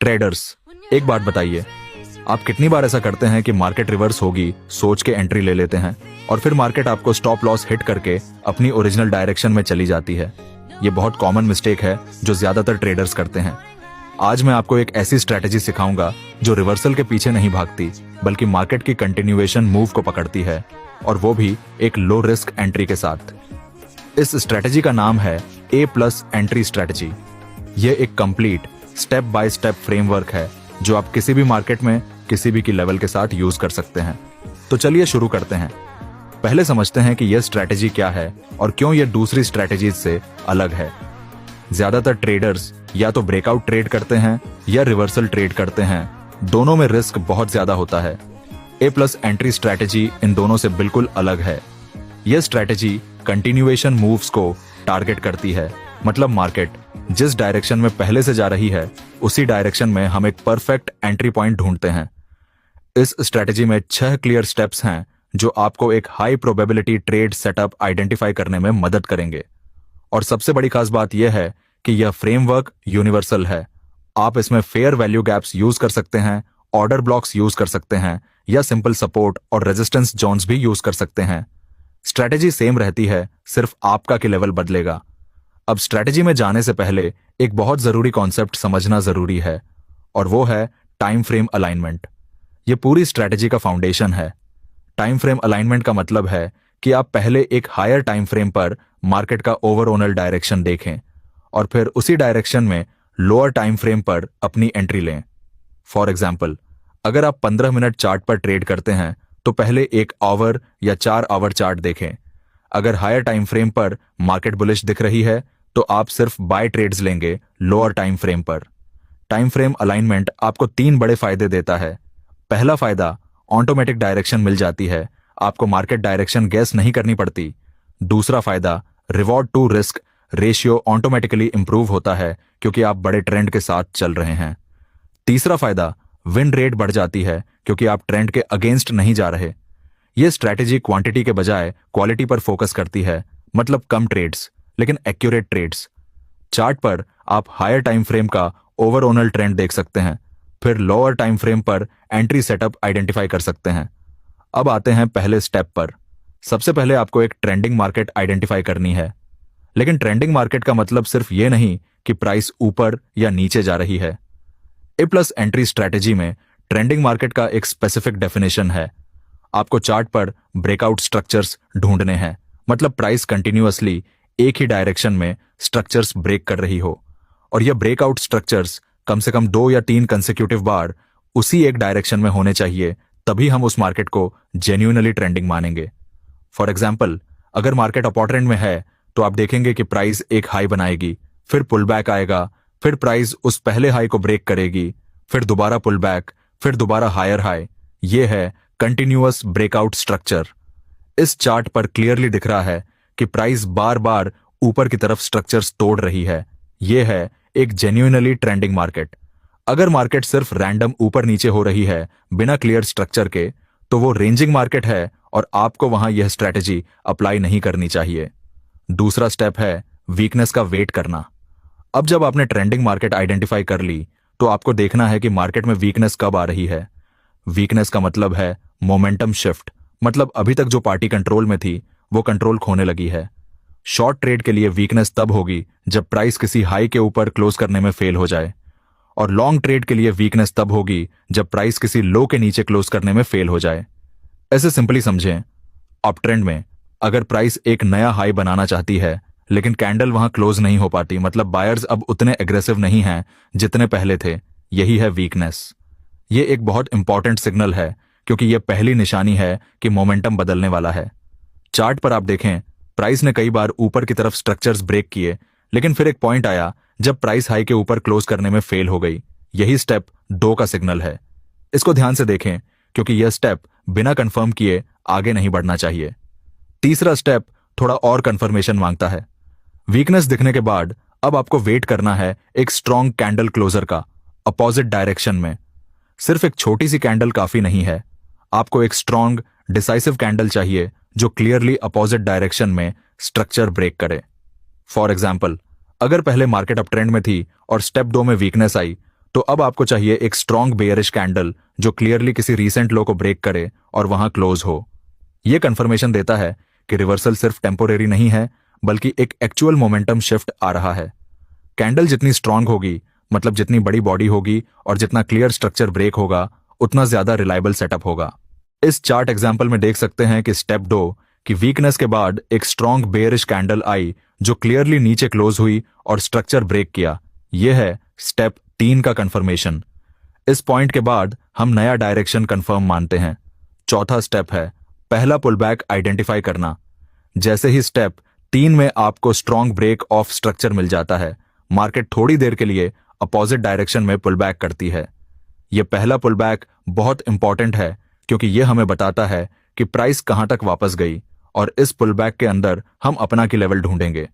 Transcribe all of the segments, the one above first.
Traders, एक बात बताइए, आप कितनी बार ऐसा करते हैं कि मार्केट रिवर्स होगी सोच के एंट्री ले लेते हैं और फिर मार्केट आपको स्टॉप लॉस हिट करके अपनी ओरिजिनल डायरेक्शन में चली जाती है। ये बहुत कॉमन मिस्टेक है जो ज्यादातर ट्रेडर्स करते हैं। आज मैं आपको एक ऐसी स्ट्रैटेजी सिखाऊंगा जो रिवर्सल के पीछे नहीं भागती बल्कि मार्केट की कंटिन्यूएशन मूव को पकड़ती है, और वो भी एक लो रिस्क एंट्री के साथ। इस स्ट्रैटेजी का नाम है A+ एंट्री स्ट्रैटेजी। ये एक complete step by step framework है जो आप किसी भी मार्केट में किसी भी की लेवल के साथ यूज कर सकते हैं। तो चलिए शुरू करते हैं। पहले समझते हैं कि यह स्ट्रैटेजी क्या है और क्यों यह दूसरी स्ट्रैटेजीज से अलग है। ज्यादातर ट्रेडर्स या तो ब्रेकआउट ट्रेड करते हैं या रिवर्सल ट्रेड करते हैं। दोनों में रिस्क बहुत ज्यादा होता है। A+ एंट्री स्ट्रैटेजी इन दोनों से बिल्कुल अलग है। यह स्ट्रैटेजी कंटिन्यूएशन मूव्स को टारगेट करती है, मतलब मार्केट जिस डायरेक्शन में पहले से जा रही है उसी डायरेक्शन में हम एक परफेक्ट एंट्री पॉइंट ढूंढते हैं। इस स्ट्रैटेजी में 6 क्लियर स्टेप्स हैं जो आपको एक high probability trade setup identify करने में मदद करेंगे। और सबसे बड़ी खास बात यह है कि यह फ्रेमवर्क यूनिवर्सल है। आप इसमें फेयर वैल्यू गैप्स यूज कर सकते हैं, ऑर्डर ब्लॉक्स यूज कर सकते हैं या सिंपल सपोर्ट और रेजिस्टेंस जोन्स भी यूज कर सकते हैं। स्ट्रैटेजी सेम रहती है, सिर्फ आपका की लेवल बदलेगा। अब स्ट्रैटेजी में जाने से पहले एक बहुत जरूरी कॉन्सेप्ट समझना जरूरी है, और वो है टाइम फ्रेम अलाइनमेंट। ये पूरी स्ट्रैटेजी का फाउंडेशन है। टाइम फ्रेम अलाइनमेंट का मतलब है कि आप पहले एक हायर टाइम फ्रेम पर मार्केट का ओवरऑल डायरेक्शन देखें और फिर उसी डायरेक्शन में लोअर टाइम फ्रेम पर अपनी एंट्री लें। फॉर एग्जाम्पल, अगर आप 15 मिनट चार्ट पर ट्रेड करते हैं तो पहले 1 आवर या 4 आवर चार्ट देखें। अगर हायर टाइम फ्रेम पर मार्केट बुलिश दिख रही है तो आप सिर्फ बाय ट्रेड्स लेंगे लोअर टाइम फ्रेम पर। टाइम फ्रेम अलाइनमेंट आपको 3 बड़े फायदे देता है। पहला फायदा, ऑटोमेटिक डायरेक्शन मिल जाती है, आपको मार्केट डायरेक्शन गैस नहीं करनी पड़ती। दूसरा फायदा, reward to risk ratio automatically improve होता है क्योंकि आप बड़े ट्रेंड के साथ चल रहे हैं। तीसरा फायदा, विन रेट बढ़ जाती है क्योंकि आप ट्रेंड के अगेंस्ट नहीं जा रहे। यह स्ट्रैटेजी क्वांटिटी के बजाय क्वालिटी पर फोकस करती है, मतलब कम ट्रेड्स लेकिन एक्यूरेट ट्रेड्स। चार्ट पर आप हायर टाइम फ्रेम का ओवरऑल ट्रेंड देख सकते हैं, फिर लोअर टाइम फ्रेम पर एंट्री सेटअप आइडेंटिफाई कर सकते हैं। अब आते हैं पहले स्टेप पर। सबसे पहले आपको एक ट्रेंडिंग मार्केट आइडेंटिफाई करनी है। लेकिन ट्रेंडिंग मार्केट का मतलब सिर्फ ये नहीं कि प्राइस ऊपर या नीचे जा रही है। A+ एंट्री स्ट्रैटेजी में ट्रेंडिंग मार्केट का एक स्पेसिफिक डेफिनेशन है। आपको चार्ट पर ब्रेकआउट स्ट्रक्चर्स ढूंढने हैं, मतलब प्राइस कंटिन्यूअसली एक ही डायरेक्शन में स्ट्रक्चर्स ब्रेक कर रही हो, और यह ब्रेकआउट स्ट्रक्चर्स कम से कम 2 या 3 कंसेक्यूटिव बार उसी एक डायरेक्शन में होने चाहिए, तभी हम उस मार्केट को जेन्युइनली ट्रेंडिंग मानेंगे। फॉर एग्जाम्पल, अगर मार्केट अपर ट्रेंड में है तो आप देखेंगे कि प्राइस एक हाई बनाएगी, फिर पुल बैक आएगा, फिर प्राइस उस पहले हाई को ब्रेक करेगी, फिर दोबारा पुल बैक, फिर दोबारा हायर हाई। ये है कंटिन्यूअस ब्रेकआउट स्ट्रक्चर। इस चार्ट पर क्लियरली दिख रहा है कि प्राइस बार बार ऊपर की तरफ स्ट्रक्चर्स तोड़ रही है। यह है एक जेन्युइनली ट्रेंडिंग मार्केट। अगर मार्केट सिर्फ रैंडम ऊपर नीचे हो रही है बिना क्लियर स्ट्रक्चर के, तो वो रेंजिंग मार्केट है और आपको वहां यह स्ट्रैटेजी अप्लाई नहीं करनी चाहिए। दूसरा स्टेप है वीकनेस का वेट करना। अब जब आपने ट्रेंडिंग मार्केट आइडेंटिफाई कर ली तो आपको देखना है कि मार्केट में वीकनेस कब आ रही है। वीकनेस का मतलब है मोमेंटम शिफ्ट, मतलब अभी तक जो पार्टी कंट्रोल में थी वो कंट्रोल खोने लगी है। शॉर्ट ट्रेड के लिए वीकनेस तब होगी जब प्राइस किसी हाई के ऊपर क्लोज करने में फेल हो जाए, और लॉन्ग ट्रेड के लिए वीकनेस तब होगी जब प्राइस किसी लो के नीचे क्लोज करने में फेल हो जाए। ऐसे सिंपली समझें, अप ट्रेंड में अगर प्राइस एक नया हाई बनाना चाहती है लेकिन कैंडल वहां क्लोज नहीं हो पाती, मतलब बायर्स अब उतने एग्रेसिव नहीं हैं जितने पहले थे, यही है वीकनेस। ये एक बहुत इंपॉर्टेंट सिग्नल है क्योंकि यह पहली निशानी है कि मोमेंटम बदलने वाला है। चार्ट पर आप देखें, प्राइस ने कई बार ऊपर की तरफ स्ट्रक्चर्स ब्रेक किए, लेकिन फिर एक पॉइंट आया जब प्राइस हाई के ऊपर क्लोज करने में फेल हो गई। यही स्टेप 2 का सिग्नल है। इसको ध्यान से देखें क्योंकि यह स्टेप बिना कंफर्म किए आगे नहीं बढ़ना चाहिए। तीसरा स्टेप थोड़ा और कंफर्मेशन मांगता है। वीकनेस दिखने के बाद अब आपको वेट करना है एक स्ट्रॉन्ग कैंडल क्लोजर का अपोजिट डायरेक्शन में। सिर्फ एक छोटी सी कैंडल काफी नहीं है, आपको एक स्ट्रॉन्ग डिसाइसिव कैंडल चाहिए जो क्लियरली अपोजिट डायरेक्शन में स्ट्रक्चर ब्रेक करे। फॉर एग्जाम्पल, अगर पहले मार्केट अप ट्रेंड में थी और स्टेप 2 में वीकनेस आई तो अब आपको चाहिए एक स्ट्रॉन्ग बेयरिश कैंडल जो क्लियरली किसी रीसेंट लो को ब्रेक करे और वहां क्लोज हो। यह कंफर्मेशन देता है कि रिवर्सल सिर्फ टेम्पोरेरी नहीं है, बल्कि एक एक्चुअल मोमेंटम शिफ्ट आ रहा है। कैंडल जितनी स्ट्रांग होगी, मतलब जितनी बड़ी बॉडी होगी और जितना क्लियर स्ट्रक्चर ब्रेक होगा, उतना ज्यादा रिलायबल सेटअप होगा। इस चार्ट एग्जाम्पल में देख सकते हैं कि स्टेप 2 की वीकनेस के बाद एक स्ट्रॉन्ग बेयरिश कैंडल आई जो क्लियरली नीचे क्लोज हुई और स्ट्रक्चर ब्रेक किया। यह है स्टेप 3 का कंफर्मेशन। इस पॉइंट के बाद हम नया डायरेक्शन कंफर्म मानते हैं। चौथा स्टेप है पहला पुलबैक आइडेंटिफाई करना। जैसे ही स्टेप 3 में आपको स्ट्रॉन्ग ब्रेक ऑफ स्ट्रक्चर मिल जाता है, मार्केट थोड़ी देर के लिए अपोजिट डायरेक्शन में पुलबैक करती है। यह पहला पुलबैक बहुत इंपॉर्टेंट है क्योंकि यह हमें बताता है कि प्राइस कहां तक वापस गई और इस पुलबैक के अंदर हम अपना की लेवल ढूंढेंगे।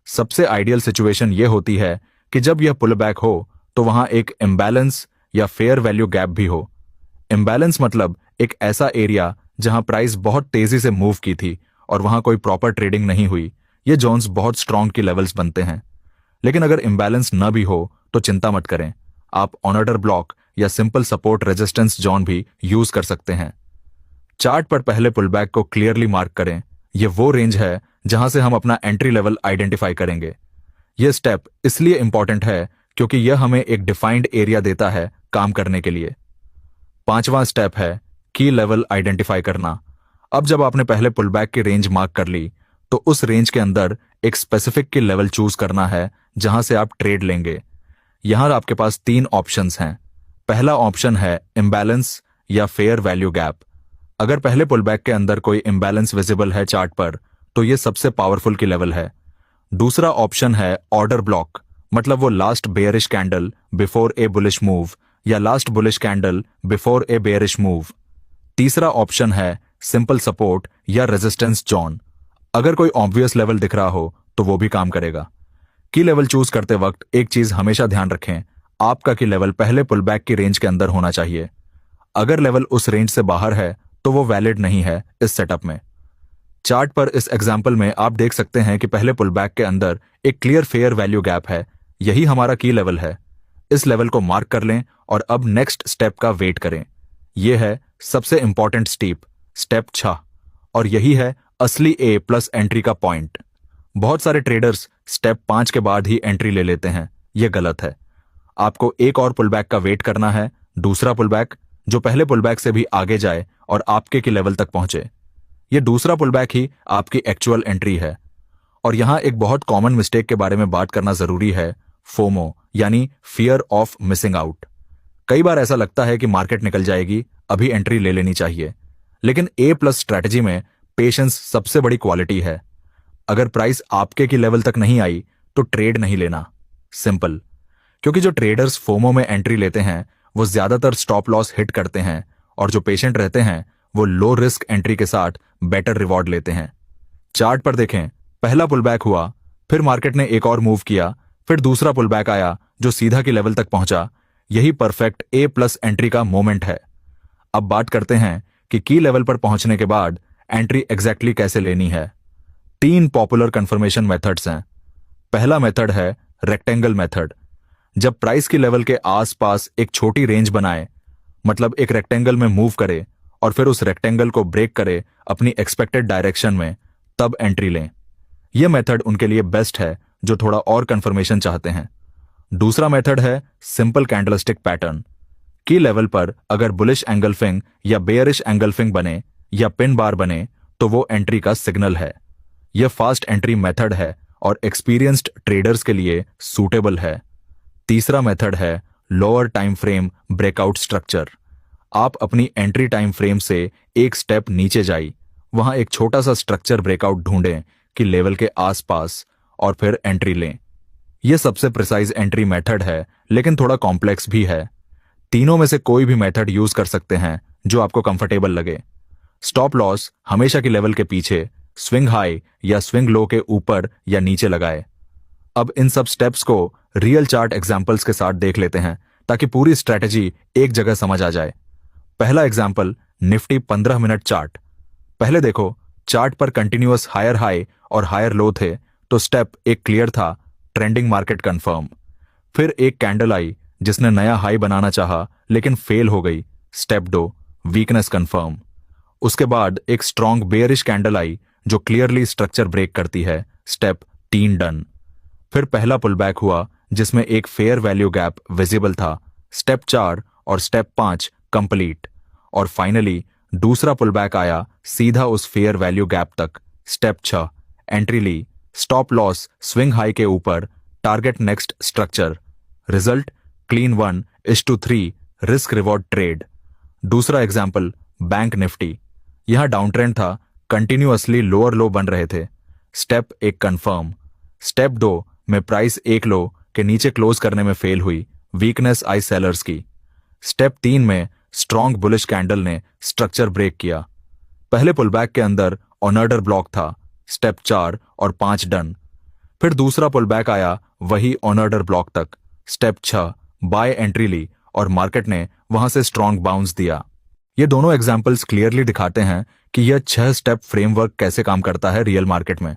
सबसे आइडियल सिचुएशन यह होती है कि जब यह पुलबैक हो तो वहां एक इम्बैलेंस या फेयर वैल्यू गैप भी हो। इम्बैलेंस मतलब एक ऐसा एरिया जहां प्राइस बहुत तेजी से मूव की थी और वहां कोई प्रॉपर ट्रेडिंग नहीं हुई। ये जोन्स बहुत स्ट्रॉन्ग की लेवल्स बनते हैं। लेकिन अगर इम्बैलेंस न भी हो तो चिंता मत करें, आप ऑन-ऑर्डर ब्लॉक या सिंपल सपोर्ट रेजिस्टेंस जोन भी यूज कर सकते हैं। चार्ट पर पहले पुलबैक को क्लियरली मार्क करें। यह वो रेंज है जहां से हम अपना एंट्री लेवल आइडेंटिफाई करेंगे। यह स्टेप इसलिए इंपॉर्टेंट है क्योंकि यह हमें एक डिफाइंड एरिया देता है काम करने के लिए। पांचवां स्टेप है की लेवल आइडेंटिफाई करना। अब जब आपने पहले पुलबैक की रेंज मार्क कर ली, तो उस रेंज के अंदर एक स्पेसिफिक की लेवल चूज करना है जहां से आप ट्रेड लेंगे। यहां आपके पास 3 ऑप्शंस हैं। पहला ऑप्शन है इम्बैलेंस या फेयर वैल्यू गैप। अगर पहले पुलबैक के अंदर कोई इम्बैलेंस विजिबल है चार्ट पर, तो यह सबसे पावरफुल की लेवल है। दूसरा ऑप्शन है ऑर्डर ब्लॉक, मतलब वो last bearish candle before A bullish move या last bullish candle before A bearish move. तीसरा ऑप्शन है सिंपल सपोर्ट या रेजिस्टेंस जोन। अगर कोई ऑब्वियस लेवल दिख रहा हो तो वो भी काम करेगा। की लेवल चूज करते वक्त एक चीज हमेशा ध्यान रखें, आपका की लेवल पहले पुलबैक की रेंज के अंदर होना चाहिए। अगर लेवल उस रेंज से बाहर है तो वो वैलिड नहीं है इस सेटअप में। चार्ट पर इस एग्जाम्पल में आप देख सकते हैं कि पहले पुलबैक के अंदर एक क्लियर फेयर वैल्यू गैप है। यही हमारा की लेवल है। इस लेवल को मार्क कर लें और अब नेक्स्ट स्टेप का वेट करें। यह है सबसे इंपॉर्टेंट स्टेप 6, और यही है असली ए प्लस एंट्री का पॉइंट। बहुत सारे ट्रेडर्स स्टेप 5 के बाद ही एंट्री ले लेते हैं। यह गलत है। आपको एक और पुलबैक का वेट करना है, दूसरा पुलबैक जो पहले पुलबैक से भी आगे जाए और आपके की लेवल तक पहुंचे। यह दूसरा पुलबैक ही आपकी एक्चुअल एंट्री है। और यहां एक बहुत कॉमन मिस्टेक के बारे में बात करना जरूरी है, फोमो यानी फियर ऑफ मिसिंग आउट। कई बार ऐसा लगता है कि मार्केट निकल जाएगी, अभी एंट्री ले लेनी चाहिए। लेकिन ए प्लस स्ट्रैटेजी में पेशेंस सबसे बड़ी क्वालिटी है। अगर प्राइस आपके की लेवल तक नहीं आई तो ट्रेड नहीं लेना। सिंपल। क्योंकि जो ट्रेडर्स फोमो में एंट्री लेते हैं वो ज्यादातर स्टॉप लॉस हिट करते हैं, और जो पेशेंट रहते हैं वो लो रिस्क एंट्री के साथ बेटर रिवॉर्ड लेते हैं। चार्ट पर देखें, पहला पुलबैक हुआ, फिर मार्केट ने एक और मूव किया, फिर दूसरा पुलबैक आया जो सीधा की लेवल तक पहुंचा। यही परफेक्ट ए प्लस एंट्री का मोमेंट है। अब बात करते हैं कि की लेवल पर पहुंचने के बाद एंट्री एग्जैक्टली कैसे लेनी है। 3 पॉपुलर कंफर्मेशन मेथड्स हैं। पहला मेथड है रेक्टेंगल मेथड। जब प्राइस की लेवल के आसपास एक छोटी रेंज बनाए, मतलब एक रेक्टेंगल में मूव करे और फिर उस रेक्टेंगल को ब्रेक करे अपनी एक्सपेक्टेड डायरेक्शन में, तब एंट्री लें। यह मेथड उनके लिए बेस्ट है जो थोड़ा और कंफर्मेशन चाहते हैं। दूसरा मेथड है सिंपल कैंडलस्टिक पैटर्न। की लेवल पर अगर बुलिश एंगल्फिंग या बेयरिश एंगल्फिंग बने या पिन बार बने तो वो एंट्री का सिग्नल है। यह फास्ट एंट्री मेथड है और एक्सपीरियंस्ड ट्रेडर्स के लिए सूटेबल है। तीसरा मेथड है lower time frame breakout structure. आप अपनी एंट्री टाइम फ्रेम से एक स्टेप नीचे जाइए, वहां एक छोटा सा स्ट्रक्चर ब्रेकआउट ढूंढें कि लेवल के आसपास, और फिर एंट्री लें। यह सबसे प्रिसाइज एंट्री मेथड है, लेकिन थोड़ा कॉम्प्लेक्स भी है। तीनों में से कोई भी मेथड यूज कर सकते हैं जो आपको कंफर्टेबल लगे। स्टॉप लॉस हमेशा की लेवल के पीछे, स्विंग हाई या स्विंग लो के ऊपर या नीचे लगाए। अब इन सब स्टेप्स को रियल चार्ट एग्जांपल्स के साथ देख लेते हैं ताकि पूरी स्ट्रेटजी एक जगह समझ आ जाए। पहला एग्जांपल निफ्टी 15 मिनट चार्ट। पहले देखो, चार्ट पर कंटिन्यूअस हायर हाई और हायर लो थे, तो स्टेप एक क्लियर था, ट्रेंडिंग मार्केट कंफर्म। फिर एक कैंडल आई जिसने नया हाई बनाना चाहा लेकिन फेल हो गई, स्टेप 2 वीकनेस कंफर्म। उसके बाद एक स्ट्रॉन्ग बेयरिश कैंडल आई जो क्लियरली स्ट्रक्चर ब्रेक करती है, स्टेप 3 डन। फिर पहला पुल बैक हुआ जिसमें एक फेयर वैल्यू गैप विजिबल था, स्टेप 4 और स्टेप 5 कंप्लीट। और फाइनली दूसरा पुल बैक आया सीधा उस फेयर वैल्यू गैप तक, स्टेप 6 एंट्री ली, स्टॉप लॉस स्विंग हाई के ऊपर, target next structure. Result clean 1:3 risk reward trade. दूसरा एग्जाम्पल बैंक निफ्टी, यहां डाउन ट्रेंड था, कंटिन्यूअसली लोअर लो बन रहे थे, स्टेप 1 कंफर्म। स्टेप 2 में प्राइस एक लो के नीचे क्लोज करने में फेल हुई, वीकनेस आई सेलर्स की। स्टेप 3 में स्ट्रॉन्ग बुलिश कैंडल ने स्ट्रक्चर ब्रेक किया। पहले पुलबैक के अंदर ऑनर्डर ब्लॉक था, स्टेप 4 और 5 डन। फिर दूसरा पुलबैक आया वही ऑनर्डर ब्लॉक तक, स्टेप 6 बाय एंट्री ली और मार्केट ने वहां से स्ट्रॉन्ग बाउंस दिया। ये दोनों एग्जाम्पल्स क्लियरली दिखाते हैं कि यह 6 स्टेप फ्रेमवर्क कैसे काम करता है रियल मार्केट में।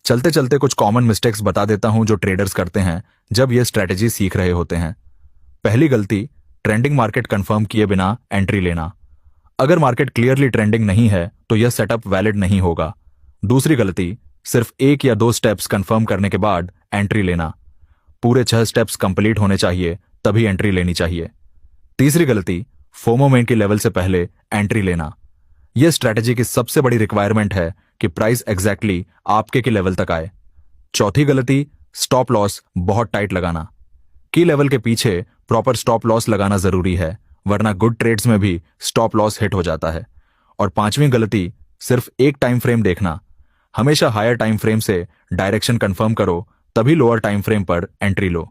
चलते चलते कुछ कॉमन मिस्टेक्स बता देता हूं जो ट्रेडर्स करते हैं जब ये स्ट्रेटेजी सीख रहे होते हैं। पहली गलती, ट्रेंडिंग मार्केट कंफर्म किए बिना एंट्री लेना। अगर मार्केट क्लियरली ट्रेंडिंग नहीं है तो यह सेटअप वैलिड नहीं होगा। दूसरी गलती, सिर्फ 1 या 2 स्टेप्स कंफर्म करने के बाद एंट्री लेना। पूरे 6 स्टेप्स कंप्लीट होने चाहिए तभी एंट्री लेनी चाहिए। तीसरी गलती, फोमो में की लेवल से पहले एंट्री लेना। यह स्ट्रेटेजी की सबसे बड़ी रिक्वायरमेंट है कि प्राइस एग्जैक्टली आपके की लेवल तक आए। चौथी गलती, स्टॉप लॉस बहुत टाइट लगाना। की लेवल के पीछे प्रॉपर स्टॉप लॉस लगाना जरूरी है, वरना गुड ट्रेड्स में भी स्टॉप लॉस हिट हो जाता है। और पांचवी गलती, सिर्फ एक टाइम फ्रेम देखना। हमेशा हायर टाइम फ्रेम से डायरेक्शन कंफर्म करो तभी लोअर टाइम फ्रेम पर एंट्री लो।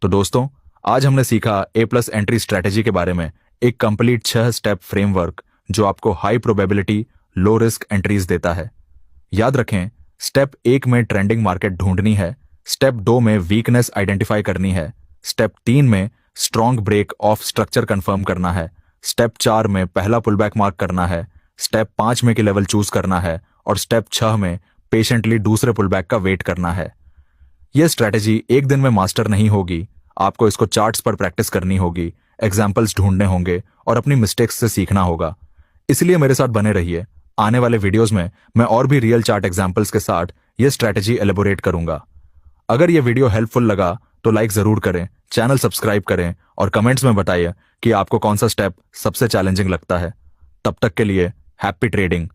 तो दोस्तों, आज हमने सीखा A+ एंट्री स्ट्रेटेजी के बारे में, एक कंप्लीट 6 स्टेप फ्रेमवर्क जो आपको high probability low risk entries देता है। याद रखें, स्टेप 1 में ट्रेंडिंग मार्केट ढूंढनी है, स्टेप 2 में वीकनेस आइडेंटिफाई करनी है, स्टेप 3 में strong break of structure confirm करना है, स्टेप 4 में पहला पुलबैक मार्क करना है, स्टेप 5 में की लेवल चूज करना है और स्टेप 6 में पेशेंटली दूसरे पुलबैक का वेट करना है। यह स्ट्रेटेजी एक दिन में मास्टर नहीं होगी, आपको इसको चार्ट्स पर प्रैक्टिस करनी होगी, एग्जाम्पल्स ढूंढने होंगे और अपनी मिस्टेक्स से सीखना होगा। इसलिए मेरे साथ बने रहिए। आने वाले वीडियोस में मैं और भी रियल चार्ट एग्जाम्पल्स के साथ यह स्ट्रेटेजी एलेबोरेट करूंगा। अगर यह वीडियो हेल्पफुल लगा तो लाइक जरूर करें, चैनल सब्सक्राइब करें और कमेंट्स में बताइए कि आपको कौन सा स्टेप सबसे चैलेंजिंग लगता है। तब तक के लिए हैप्पी ट्रेडिंग।